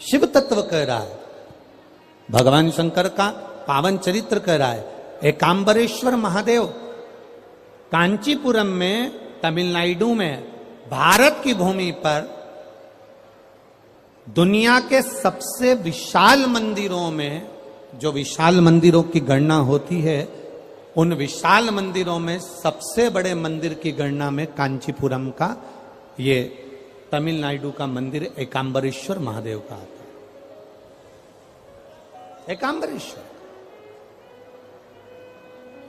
शिव तत्व कह रहा है, भगवान शंकर का पावन चरित्र कह रहा है। एकांबरेश्वर महादेव कांचीपुरम में, तमिलनाडु में, भारत की भूमि पर दुनिया के सबसे विशाल मंदिरों में, जो विशाल मंदिरों की गणना होती है, उन विशाल मंदिरों में सबसे बड़े मंदिर की गणना में कांचीपुरम का, ये तमिलनाडु का मंदिर एकांबरेश्वर महादेव का आता है। एकांबरेश्वर,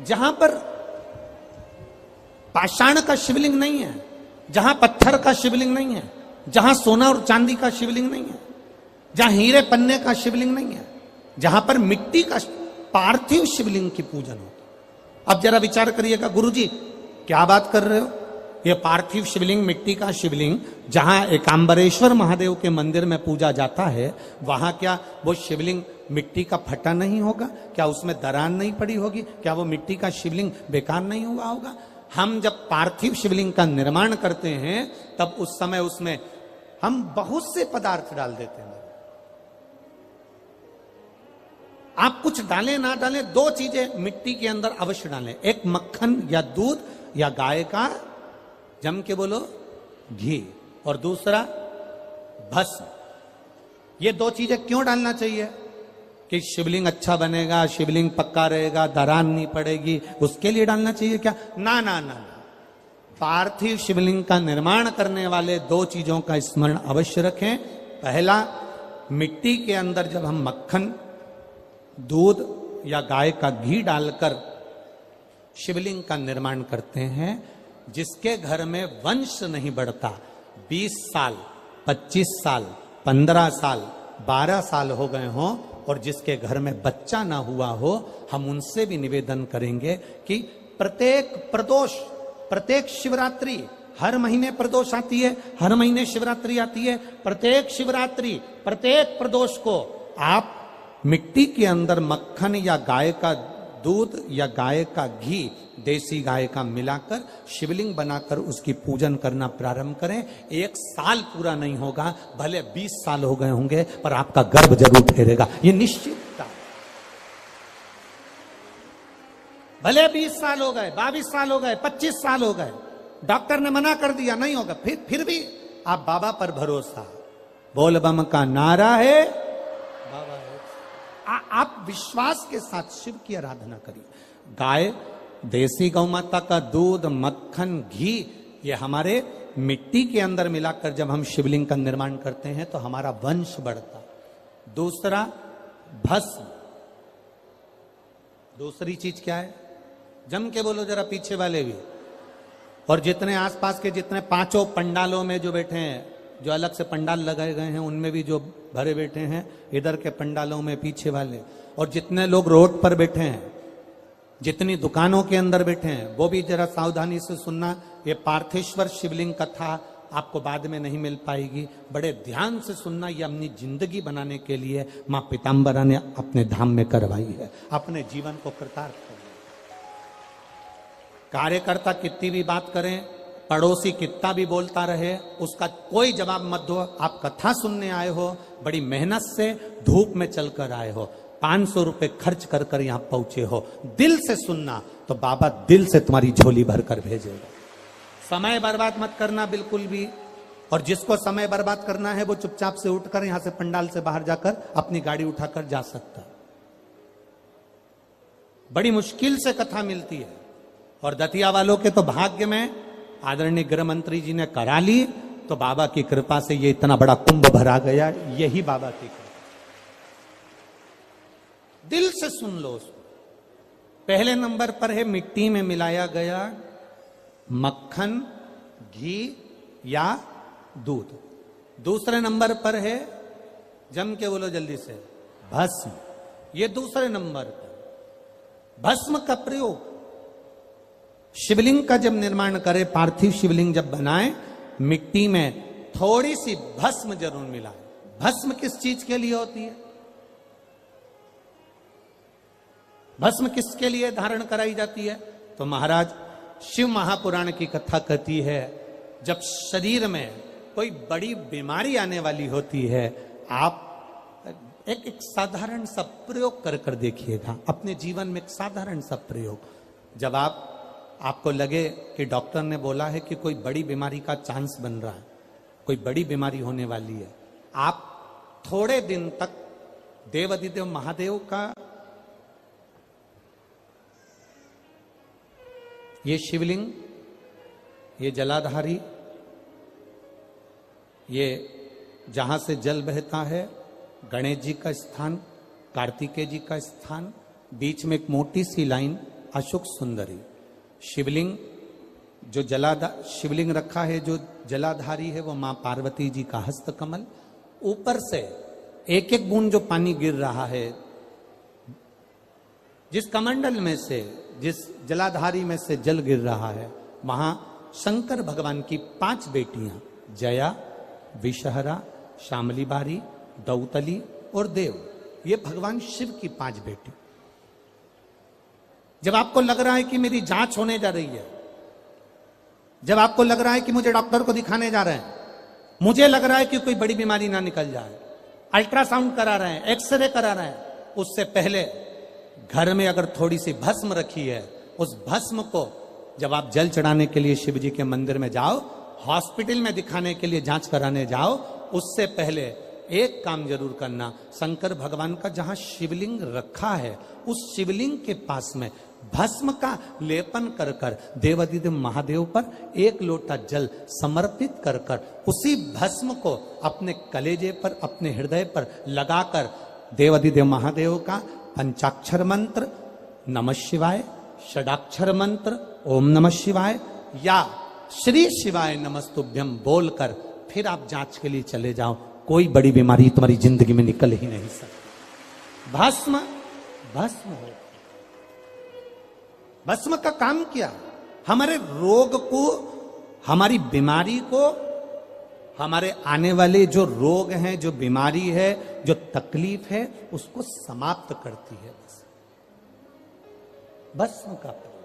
जहां पर पाषाण का शिवलिंग नहीं है, जहां पत्थर का शिवलिंग नहीं है, जहां सोना और चांदी का शिवलिंग नहीं है, जहां हीरे पन्ने का शिवलिंग नहीं है, जहां पर मिट्टी का पार्थिव शिवलिंग की पूजन होती। अब जरा विचार करिएगा, गुरुजी क्या बात कर रहे हो, ये पार्थिव शिवलिंग, मिट्टी का शिवलिंग जहां एकांबरेश्वर महादेव के मंदिर में पूजा जाता है, वहां क्या वो शिवलिंग मिट्टी का फटा नहीं होगा? क्या उसमें दरार नहीं पड़ी होगी? क्या वो मिट्टी का शिवलिंग बेकार नहीं हुआ होगा? हम जब पार्थिव शिवलिंग का निर्माण करते हैं तब उस समय उसमें हम बहुत से पदार्थ डाल देते हैं। आप कुछ डालें ना डालें, दो चीजें मिट्टी के अंदर अवश्य डालें, एक मक्खन या दूध या गाय का, जम के बोलो, घी, और दूसरा भस्म। ये दो चीजें क्यों डालना चाहिए? कि शिवलिंग अच्छा बनेगा, शिवलिंग पक्का रहेगा, दरार नहीं पड़ेगी, उसके लिए डालना चाहिए क्या? ना ना ना, पार्थिव शिवलिंग का निर्माण करने वाले दो चीजों का स्मरण अवश्य रखें। पहला, मिट्टी के अंदर जब हम मक्खन, दूध या गाय का घी डालकर शिवलिंग का निर्माण करते हैं, जिसके घर में वंश नहीं बढ़ता, 20 साल, 25 साल, 15 साल, 12 साल हो गए हों, और जिसके घर में बच्चा ना हुआ हो, हम उनसे भी निवेदन करेंगे कि प्रत्येक प्रदोष, प्रत्येक शिवरात्रि, हर महीने प्रदोष आती है, हर महीने शिवरात्रि आती है, प्रत्येक शिवरात्रि, प्रत्येक प्रदोष को आप मिट्टी के अंदर मक्खन या गाय का दूध या गाय का घी, देसी गाय का मिलाकर शिवलिंग बनाकर उसकी पूजन करना प्रारंभ करें। 1 साल पूरा नहीं होगा, भले 20 साल हो गए होंगे, पर आपका गर्भ जरूर ठहरेगा, ये निश्चित। भले 20 साल हो गए, 22 साल हो गए, 25 साल हो गए, डॉक्टर ने मना कर दिया नहीं होगा, फिर भी आप बाबा पर भरोसा, बोल बम का नारा है, बाबा है। आप विश्वास के साथ शिव की आराधना करिए। गाय, देसी गौ माता का दूध, मक्खन, घी, ये हमारे मिट्टी के अंदर मिलाकर जब हम शिवलिंग का निर्माण करते हैं तो हमारा वंश बढ़ता। दूसरा, भस्म। दूसरी चीज क्या है? जम के बोलो जरा, पीछे वाले भी, और जितने आसपास के जितने 5 पंडालों में जो बैठे हैं, जो अलग से पंडाल लगाए गए हैं उनमें भी जो भरे बैठे हैं, इधर के पंडालों में पीछे वाले, और जितने लोग रोड पर बैठे हैं, जितनी दुकानों के अंदर बैठे हैं, वो भी जरा सावधानी से सुनना। ये पार्थेश्वर शिवलिंग कथा आपको बाद में नहीं मिल पाएगी, बड़े ध्यान से सुनना। ये अपनी जिंदगी बनाने के लिए मां पीताम्बरा ने अपने धाम में करवाई है, अपने जीवन को कृतार्थ करना। कार्यकर्ता कितनी भी बात करें, पड़ोसी कितना भी बोलता रहे, उसका कोई जवाब मत दो। आप कथा सुनने आए हो, बड़ी मेहनत से धूप में चलकर आए हो, 500 रुपए खर्च कर कर यहां पहुंचे हो, दिल से सुनना तो बाबा दिल से तुम्हारी झोली भर कर भेजेगा। समय बर्बाद मत करना बिल्कुल भी, और जिसको समय बर्बाद करना है वो चुपचाप से उठकर यहां से पंडाल से बाहर जाकर अपनी गाड़ी उठाकर जा सकता। बड़ी मुश्किल से कथा मिलती है, और दतिया वालों के तो भाग्य में आदरणीय गृह मंत्री जी ने करा ली, तो बाबा की कृपा से ये इतना बड़ा कुंभ भरा गया, यही बाबा की कृपा। दिल से सुन लो उसको। पहले नंबर पर है मिट्टी में मिलाया गया मक्खन, घी या दूध। दूसरे नंबर पर है, जम के बोलो जल्दी से, भस्म। ये दूसरे नंबर पर। भस्म का प्रयोग शिवलिंग का जब निर्माण करे, पार्थिव शिवलिंग जब बनाए, मिट्टी में थोड़ी सी भस्म जरूर मिलाए। भस्म किस चीज के लिए होती है? भस्म किसके लिए धारण कराई जाती है? तो महाराज शिव महापुराण की कथा कहती है, जब शरीर में कोई बड़ी बीमारी आने वाली होती है, आप एक साधारण सा प्रयोग कर देखिएगा अपने जीवन में, एक साधारण सा प्रयोग। जब आपको लगे कि डॉक्टर ने बोला है कि कोई बड़ी बीमारी का चांस बन रहा है, कोई बड़ी बीमारी होने वाली है, आप थोड़े दिन तक देवाधिदेव महादेव का ये शिवलिंग, ये जलाधारी, ये जहां से जल बहता है, गणेश जी का स्थान, कार्तिकेय जी का स्थान, बीच में एक मोटी सी लाइन अशोक सुंदरी, शिवलिंग जो शिवलिंग रखा है, जो जलाधारी है वो मां पार्वती जी का हस्तकमल, ऊपर से एक एक बूंद जो पानी गिर रहा है, जिस कमंडल में से, जिस जलाधारी में से जल गिर रहा है, वहां शंकर भगवान की 5 बेटियां, जया, विषहरा, शामली बारी, दौतली और देव, ये भगवान शिव की 5 बेटी। जब आपको लग रहा है कि मेरी जांच होने जा रही है, जब आपको लग रहा है कि मुझे डॉक्टर को दिखाने जा रहे हैं, मुझे लग रहा है कि कोई बड़ी बीमारी ना निकल जाए, अल्ट्रासाउंड करा रहे हैं, एक्सरे करा रहे हैं, उससे पहले घर में अगर थोड़ी सी भस्म रखी है, उस भस्म को जब आप जल चढ़ाने के लिए शिव जी के मंदिर में जाओ, हॉस्पिटल में दिखाने के लिए जांच कराने जाओ, उससे पहले एक काम जरूर करना, शंकर भगवान का जहां शिवलिंग रखा है, उस शिवलिंग के पास में भस्म का लेपन कर कर देवाधिदेव महादेव पर 1 लोटा जल समर्पित कर कर उसी भस्म को अपने कलेजे पर, अपने हृदय पर लगाकर देवाधिदेव महादेव का पंचाक्षर मंत्र नमः शिवाय, षडाक्षर मंत्र ओम नमः शिवाय या श्री शिवाय नमस्तुभ्यम बोलकर फिर आप जांच के लिए चले जाओ। कोई बड़ी बीमारी तुम्हारी जिंदगी में निकल ही नहीं सकती। भस्म भस्म हो, भस्म का काम क्या? हमारे रोग को, हमारी बीमारी को, हमारे आने वाले जो रोग हैं, जो बीमारी है, जो तकलीफ है, उसको समाप्त करती है भस्म का प्रयोग।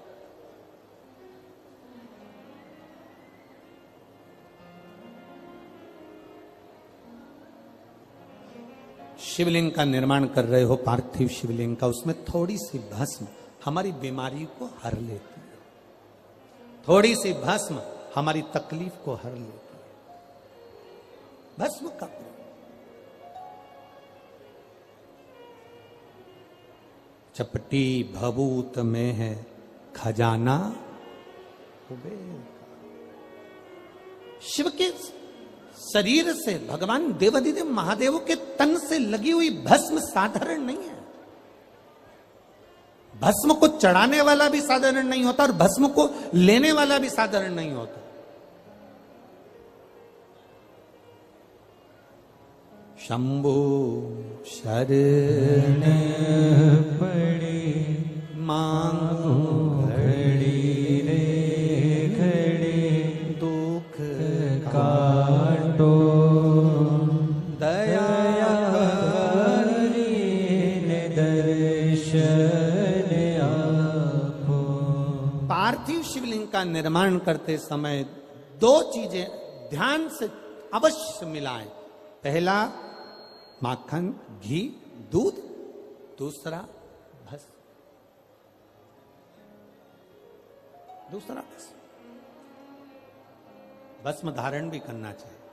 शिवलिंग का निर्माण कर रहे हो, पार्थिव शिवलिंग का, उसमें थोड़ी सी भस्म हमारी बीमारी को हर लेती है, थोड़ी सी भस्म हमारी तकलीफ को हर लेती है। भस्म का प्रयोग। चपटी भभूत में है खजाना कुबेर का। शिव के शरीर से, भगवान देवाधिदेव महादेव के तन से लगी हुई भस्म साधारण नहीं है। भस्म को चढ़ाने वाला भी साधारण नहीं होता और भस्म को लेने वाला भी साधारण नहीं होता। शंभो शरण पड़ी मांगो घड़ी रे घड़ी, दुख काटो दया दर्शन आपो। पार्थिव शिवलिंग का निर्माण करते समय 2 चीजें ध्यान से अवश्य मिलाएं। पहला माखन, घी, दूध, दूसरा भस्म, भस्म धारण भी करना चाहिए।